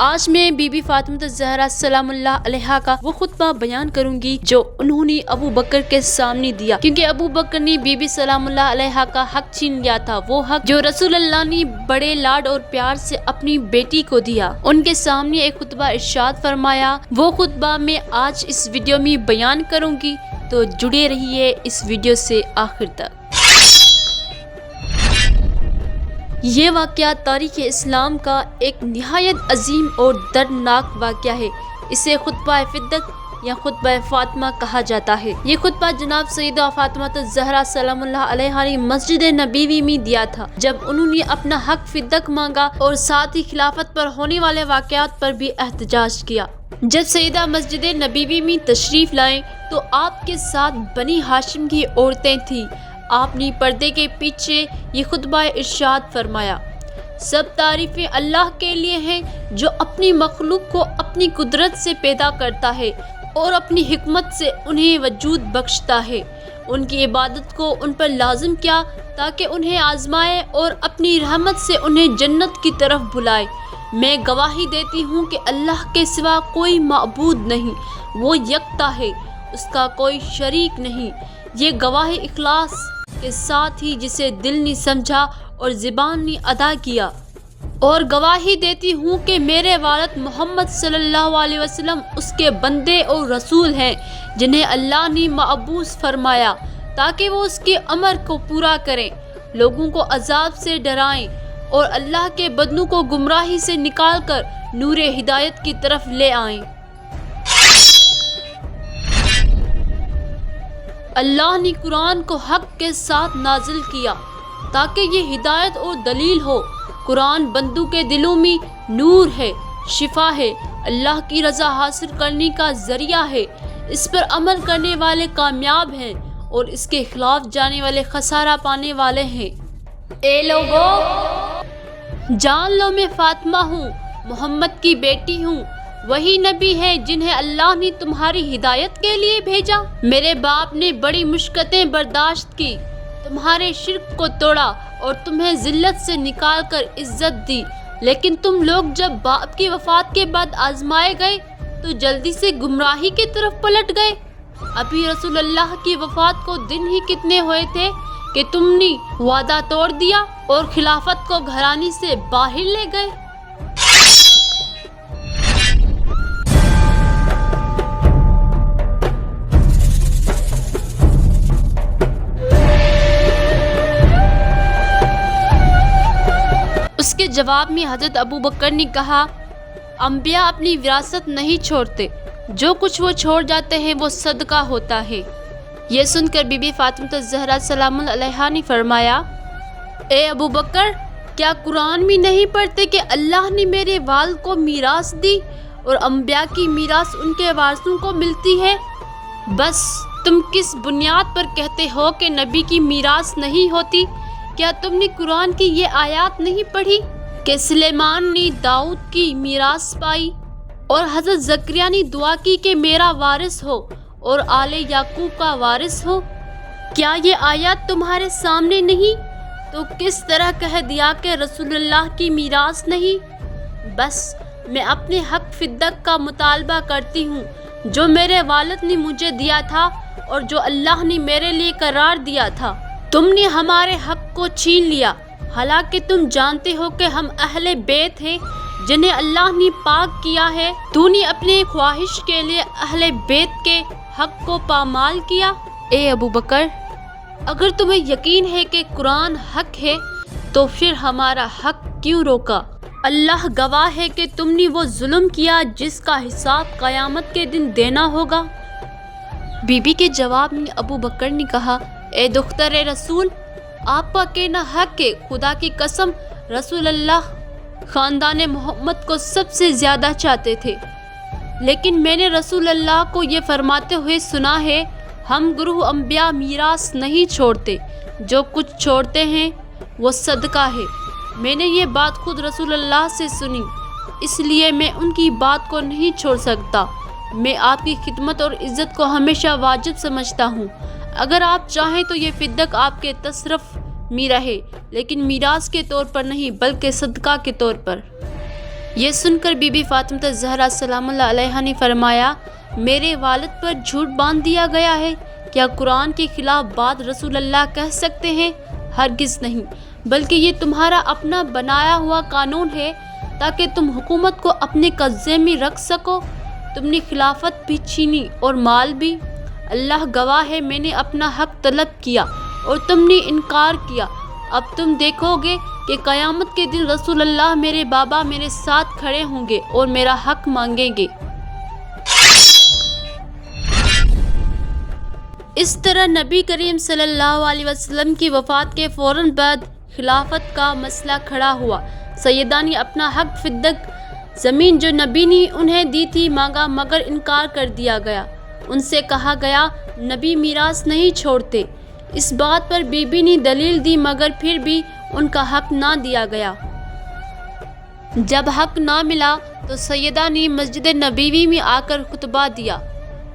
آج میں be be Fatima الزہرا سلام اللہ علیہا کا وہ خطبہ بیان کروں گی جو انہوں نے ابو بکر کے سامنے دیا، کیونکہ ابو بکر نے بی بی سلام اللہ علیہا کا حق چھین لیا تھا، وہ حق جو رسول اللہ نے بڑے لاڈ اور پیار سے اپنی بیٹی کو دیا۔ ان کے سامنے ایک خطبہ ارشاد فرمایا، وہ خطبہ میں آج اس ویڈیو میں بیان کروں گی، تو جڑے رہیے اس ویڈیو سے آخر تک۔ یہ واقعہ تاریخ اسلام کا ایک نہایت عظیم اور دردناک واقعہ ہے۔ اسے خطبہ فدق یا خطبہ فاطمہ کہا جاتا ہے۔ یہ خطبہ جناب سیدہ فاطمہ الزہرا سلام اللہ علیہا نے مسجد نبوی میں دیا تھا، جب انہوں نے اپنا حق فدق مانگا اور ساتھ ہی خلافت پر ہونے والے واقعات پر بھی احتجاج کیا۔ جب سیدہ مسجد نبوی میں تشریف لائیں تو آپ کے ساتھ بنی ہاشم کی عورتیں تھیں۔ آپ نے پردے کے پیچھے یہ خطبہ ارشاد فرمایا، سب تعریفیں اللہ کے لیے ہیں جو اپنی مخلوق کو اپنی قدرت سے پیدا کرتا ہے اور اپنی حکمت سے انہیں وجود بخشتا ہے۔ ان کی عبادت کو ان پر لازم کیا تاکہ انہیں آزمائے اور اپنی رحمت سے انہیں جنت کی طرف بلائے۔ میں گواہی دیتی ہوں کہ اللہ کے سوا کوئی معبود نہیں، وہ یکتا ہے، اس کا کوئی شریک نہیں۔ یہ گواہی اخلاص کے ساتھ ہی جسے دل نے سمجھا اور زبان نے ادا کیا، اور گواہی دیتی ہوں کہ میرے والد محمد صلی اللہ علیہ وسلم اس کے بندے اور رسول ہیں جنہیں اللہ نے مبعوث فرمایا تاکہ وہ اس کے امر کو پورا کریں، لوگوں کو عذاب سے ڈرائیں اور اللہ کے بندوں کو گمراہی سے نکال کر نور ہدایت کی طرف لے آئیں۔ اللہ نے قرآن کو حق کے ساتھ نازل کیا تاکہ یہ ہدایت اور دلیل ہو۔ قرآن بندوں کے دلوں میں نور ہے، شفا ہے، اللہ کی رضا حاصل کرنے کا ذریعہ ہے۔ اس پر عمل کرنے والے کامیاب ہیں اور اس کے خلاف جانے والے خسارہ پانے والے ہیں۔ اے لوگو، جان لو میں فاطمہ ہوں، محمد کی بیٹی ہوں، وہی نبی ہے جنہیں اللہ نے تمہاری ہدایت کے لیے بھیجا۔ میرے باپ نے بڑی مشقتیں برداشت کی، تمہارے شرک کو توڑا اور تمہیں ذلت سے نکال کر عزت دی، لیکن تم لوگ جب باپ کی وفات کے بعد آزمائے گئے تو جلدی سے گمراہی کی طرف پلٹ گئے۔ ابھی رسول اللہ کی وفات کو دن ہی کتنے ہوئے تھے کہ تم نے وعدہ توڑ دیا اور خلافت کو گھرانی سے باہر لے گئے۔ اس کے جواب میں حضرت ابو بکر نے کہا، انبیاء اپنی وراثت نہیں چھوڑتے، جو کچھ وہ چھوڑ جاتے ہیں وہ صدقہ ہوتا ہے۔ یہ سن کر بی بی فاطمہ الزہرا سلام اللہ علیہا نے فرمایا، اے ابو بکر، کیا قرآن میں نہیں پڑھتے کہ اللہ نے میرے والد کو میراث دی اور انبیاء کی میراث ان کے وارثوں کو ملتی ہے؟ بس تم کس بنیاد پر کہتے ہو کہ نبی کی میراث نہیں ہوتی؟ کیا تم نے قرآن کی یہ آیات نہیں پڑھی کہ سلیمان نے داؤد کی میراث پائی اور حضرت زکریا نے دعا کی کہ میرا وارث ہو اور آل یعقوب کا وارث ہو؟ کیا یہ آیات تمہارے سامنے نہیں؟ تو کس طرح کہہ دیا کہ رسول اللہ کی میراث نہیں؟ بس میں اپنے حق فدق کا مطالبہ کرتی ہوں جو میرے والد نے مجھے دیا تھا اور جو اللہ نے میرے لیے قرار دیا تھا۔ تم نے ہمارے حق کو چھین لیا، حالانکہ تم جانتے ہو کہ ہم اہل بیت ہیں جنہیں اللہ نے پاک کیا ہے۔ تو نے اپنے خواہش کے لیے اہل بیت کے حق کو پامال کیا۔ اے ابو بکر، اگر تمہیں یقین ہے کہ قرآن حق ہے تو پھر ہمارا حق کیوں روکا؟ اللہ گواہ ہے کہ تم نے وہ ظلم کیا جس کا حساب قیامت کے دن دینا ہوگا۔ بی بی کے جواب میں ابو بکر نے کہا، اے دختر رسول، آپ کا کہنا حق ہے، خدا کی قسم رسول اللہ خاندان محمد کو سب سے زیادہ چاہتے تھے، لیکن میں نے رسول اللہ کو یہ فرماتے ہوئے سنا ہے، ہم گروہ انبیاء میراث نہیں چھوڑتے، جو کچھ چھوڑتے ہیں وہ صدقہ ہے۔ میں نے یہ بات خود رسول اللہ سے سنی، اس لیے میں ان کی بات کو نہیں چھوڑ سکتا۔ میں آپ کی خدمت اور عزت کو ہمیشہ واجب سمجھتا ہوں۔ اگر آپ چاہیں تو یہ فدق آپ کے تصرف میں رہے، لیکن میراث کے طور پر نہیں بلکہ صدقہ کے طور پر۔ یہ سن کر بی بی فاطمہ زہرا سلام اللہ علیہا نے فرمایا، میرے والد پر جھوٹ باندھ دیا گیا ہے، کیا قرآن کے خلاف بات رسول اللہ کہہ سکتے ہیں؟ ہرگز نہیں، بلکہ یہ تمہارا اپنا بنایا ہوا قانون ہے تاکہ تم حکومت کو اپنے قبضے میں رکھ سکو۔ تم نے خلافت بھی چھینی اور مال بھی۔ اللہ گواہ ہے، میں نے اپنا حق طلب کیا اور تم نے انکار کیا۔ اب تم دیکھو گے کہ قیامت کے دن رسول اللہ میرے بابا میرے ساتھ کھڑے ہوں گے اور میرا حق مانگیں گے۔ اس طرح نبی کریم صلی اللہ علیہ وسلم کی وفات کے فوراً بعد خلافت کا مسئلہ کھڑا ہوا۔ سیدہ نے اپنا حق فدق زمین جو نبی نے انہیں دی تھی مانگا، مگر انکار کر دیا گیا۔ ان سے کہا گیا، نبی میراث نہیں چھوڑتے۔ اس بات پر بی بی نے دلیل دی، مگر پھر بھی ان کا حق نہ دیا گیا۔ جب حق نہ ملا تو سیدہ نے مسجد نبوی میں آ کر خطبہ دیا۔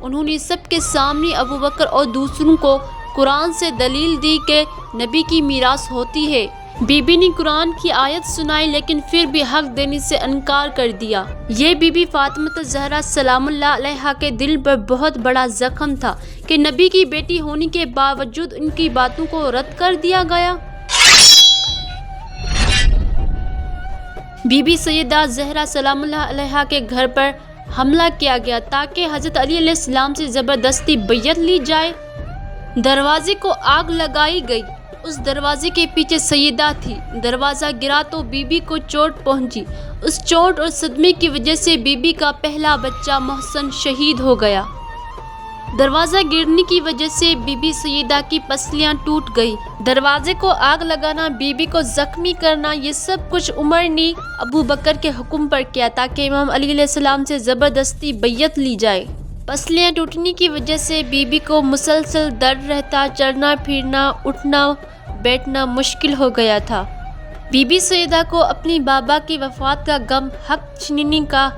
انہوں نے سب کے سامنے ابوبکر اور دوسروں کو قرآن سے دلیل دی کہ نبی کی میراث ہوتی ہے۔ بی بی نے قرآن کی آیت سنائی، لیکن پھر بھی حق دینے سے انکار کر دیا۔ یہ بی بی فاطمہ زہرا سلام اللہ علیہا کے دل پر بہت بڑا زخم تھا کہ نبی کی بیٹی ہونے کے باوجود ان کی باتوں کو رد کر دیا گیا۔ بی بی سیدہ زہرا سلام اللہ علیہا کے گھر پر حملہ کیا گیا تاکہ حضرت علی علیہ السلام سے زبردستی بیعت لی جائے۔ دروازے کو آگ لگائی گئی۔ اس دروازے کے پیچھے سیدہ تھی۔ دروازہ گرا تو بی بی کو چوٹ پہنچی۔ اس چوٹ اور صدمے کی وجہ سے بی بی کا پہلا بچہ محسن شہید ہو گیا۔ دروازہ گرنے کی وجہ سے بی بی سیدہ کی پسلیاں ٹوٹ گئی۔ دروازے کو آگ لگانا، بی بی کو زخمی کرنا، یہ سب کچھ عمر نے ابو بکر کے حکم پر کیا تاکہ امام علی علیہ السلام سے زبردستی بیعت لی جائے۔ پسلیاں ٹوٹنے کی وجہ سے بی بی کو مسلسل درد رہتا، چلنا پھرنا، اٹھنا بیٹھنا مشکل ہو گیا تھا۔ بی بی سیدہ کو اپنی بابا کی وفات کا غم، حق چھیننے کا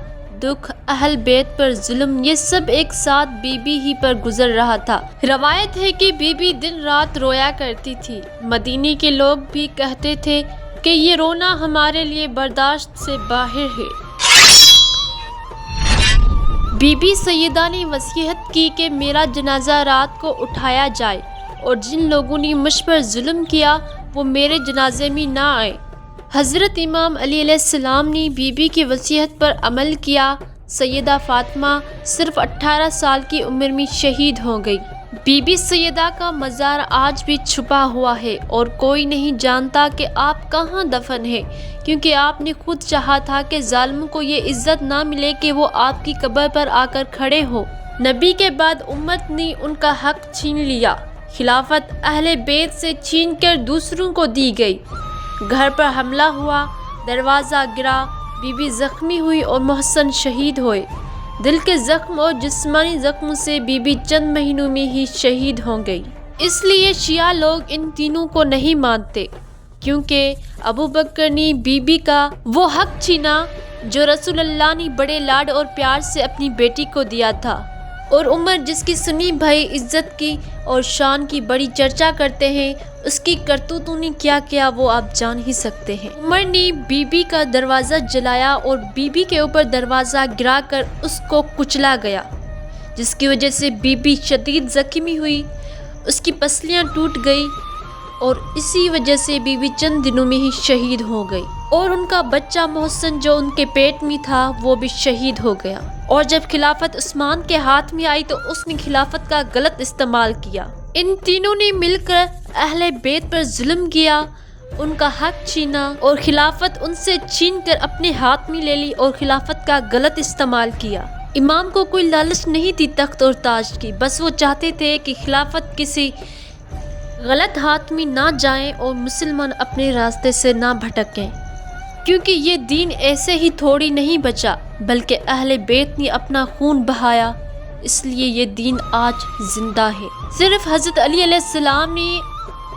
دکھ، اہل بیت پر ظلم، یہ سب ایک ساتھ بی بی ہی پر گزر رہا تھا۔ روایت ہے کہ بی بی دن رات رویا کرتی تھی۔ مدینے کے لوگ بھی کہتے تھے کہ یہ رونا ہمارے لیے برداشت سے باہر ہے۔ بی بی سیدہ نے وصیت کی کہ میرا جنازہ رات کو اٹھایا جائے اور جن لوگوں نے مجھ پر ظلم کیا وہ میرے جنازے میں نہ آئے۔ حضرت امام علی علیہ السلام نے بی بی کی وصیت پر عمل کیا۔ سیدہ فاطمہ صرف 18 سال کی عمر میں شہید ہو گئی۔ بی بی سیدہ کا مزار آج بھی چھپا ہوا ہے اور کوئی نہیں جانتا کہ آپ کہاں دفن ہے، کیونکہ آپ نے خود چاہا تھا کہ ظالموں کو یہ عزت نہ ملے کہ وہ آپ کی قبر پر آ کر کھڑے ہو۔ نبی کے بعد امت نے ان کا حق چھین لیا۔ خلافت اہل بیت سے چھین کر دوسروں کو دی گئی۔ گھر پر حملہ ہوا، دروازہ گرا، بی بی زخمی ہوئی اور محسن شہید ہوئے۔ دل کے زخم اور جسمانی زخم سے بی بی چند مہینوں میں ہی شہید ہو گئی۔ اس لیے شیعہ لوگ ان تینوں کو نہیں مانتے، کیونکہ ابو بکر نے بی بی کا وہ حق چھینا جو رسول اللہ نے بڑے لاڈ اور پیار سے اپنی بیٹی کو دیا تھا، اور عمر جس کی سنی بھائی عزت کی اور شان کی بڑی چرچا کرتے ہیں، اس کی کرتوتوں نے کیا کیا وہ آپ جان ہی سکتے ہیں۔ عمر نے بی بی کا دروازہ جلایا اور بی بی کے اوپر دروازہ گرا کر اس کو کچلا گیا، جس کی وجہ سے بی بی شدید زخمی ہوئی، اس کی پسلیاں ٹوٹ گئی اور اسی وجہ سے بی بی چند دنوں میں ہی شہید ہو گئی، اور ان کا بچہ محسن جو ان کے پیٹ میں تھا وہ بھی شہید ہو گیا۔ اور جب خلافت عثمان کے ہاتھ میں آئی تو اس نے خلافت کا غلط استعمال کیا۔ ان تینوں نے مل کر اہل بیت پر ظلم کیا، ان کا حق چھینا اور خلافت ان سے چھین کر اپنے ہاتھ میں لے لی اور خلافت کا غلط استعمال کیا۔ امام کو کوئی لالچ نہیں تھی تخت اور تاج کی، بس وہ چاہتے تھے کہ خلافت کسی غلط ہاتھ میں نہ جائیں اور مسلمان اپنے راستے سے نہ بھٹکیں، کیونکہ یہ دین ایسے ہی تھوڑی نہیں بچا، بلکہ اہل بیت نے اپنا خون بہایا، اس لیے یہ دین آج زندہ ہے۔ صرف حضرت علی علیہ السلام نے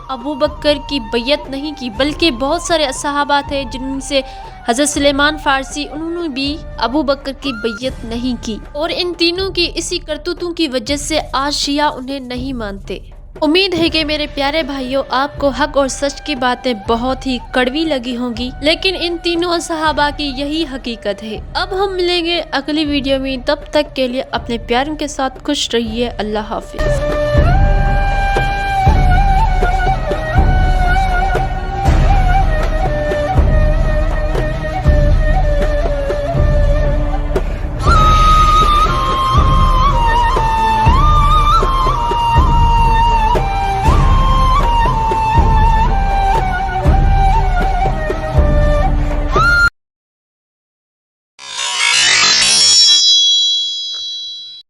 ابو بکر کی بیعت نہیں کی، بلکہ بہت سارے صحابہ تھے جن سے حضرت سلیمان فارسی، انہوں نے بھی ابو بکر کی بیعت نہیں کی، اور ان تینوں کی اسی کرتوتوں کی وجہ سے آج شیعہ انہیں نہیں مانتے۔ امید ہے کہ میرے پیارے بھائیوں آپ کو حق اور سچ کی باتیں بہت ہی کڑوی لگی ہوں گی، لیکن ان تینوں صحابہ کی یہی حقیقت ہے۔ اب ہم ملیں گے اگلی ویڈیو میں، تب تک کے لیے اپنے پیاروں کے ساتھ خوش رہیے۔ اللہ حافظ۔